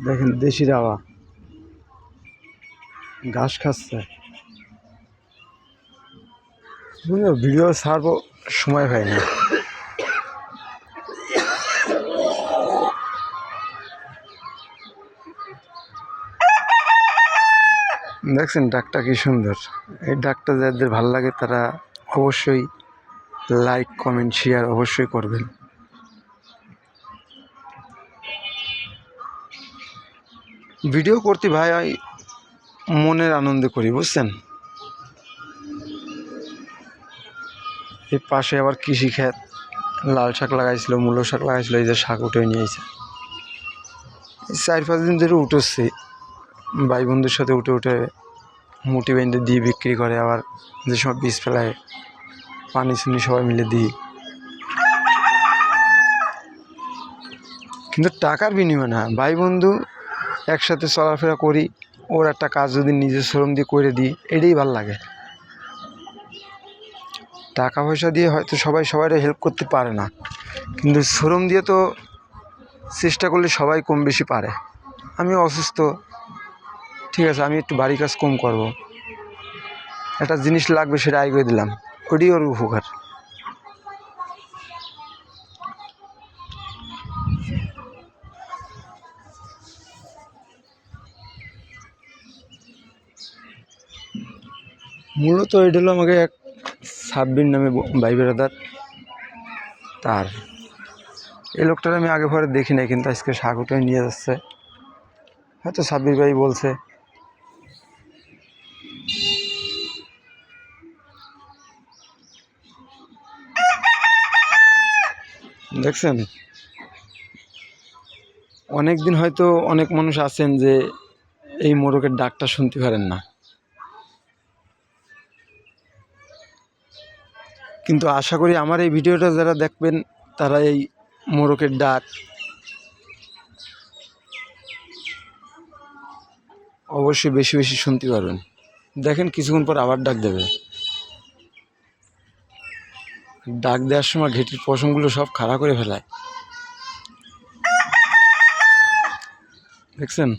দেখেন দেশি রাওয়া ঘাস খাচ্ছে। ভিডিও ছাড়বো, সময় হয় না। দেখছেন ডাকটা কি সুন্দর। এই ডাকটা যাদের ভালো লাগে তারা অবশ্যই লাইক কমেন্ট শেয়ার অবশ্যই করবেন। ভিডিও করতে ভাই মনের আনন্দে করি, বুঝছেন। এই পাশে আবার কৃষি ক্ষেত, লাল শাক লাগাইছিল, মূলো শাক লাগাইছিল, এই যে শাক উঠে নিয়েছে। 4-5 দিন ধরে উঠেছি, ভাই বন্ধুর সাথে উঠে মুটি বেঁধে দিয়ে বিক্রি করে, আবার যে সময় বীজ ফেলায় পানি শুনি সবাই মিলে দিই। কিন্তু টাকার বিনিময় না, ভাই বন্ধু একসাথে চলাফেরা করি, ওর একটা কাজ যদি নিজের শ্রম দিয়ে করে দিই, এটাই ভালো লাগে। টাকা পয়সা দিয়ে হয়তো সবাই সবাইকে হেল্প করতে পারে না, কিন্তু শ্রম দিয়ে তো চেষ্টা করলে সবাই কম বেশি পারে। আমি অসুস্থ, ঠিক আছে, আমি একটু বাড়ি কাজ কম করব, একটা জিনিস লাগবে সেটা আয় করে দিলাম, ওটাই ওর উপকার। মূলত এটা হলো আমাকে এক সাব্বির নামে ভাই বেড়াদার, তার এই লোকটার আমি আগে পরে দেখি নাই, কিন্তু আজকে শাক উঠে নিয়ে যাচ্ছে, হয়তো সাব্বির ভাই বলছে। দেখছেন, অনেক দিন হয়তো অনেক মানুষ আছেন যে এই মোরগের ডাকটা শুনতে পারেন না, কিন্তু আশা করি আমার এই ভিডিওটা যারা দেখবেন তারা এই মোরগের ডাক অবশ্যই বেশি বেশি শুনতে পারবেন। দেখেন কিছুক্ষণ পর আবার ডাক দেবে। ডাক দেওয়ার সময় ঘেটির পশমগুলো সব খাড়া করে ফেলায়, দেখছেন।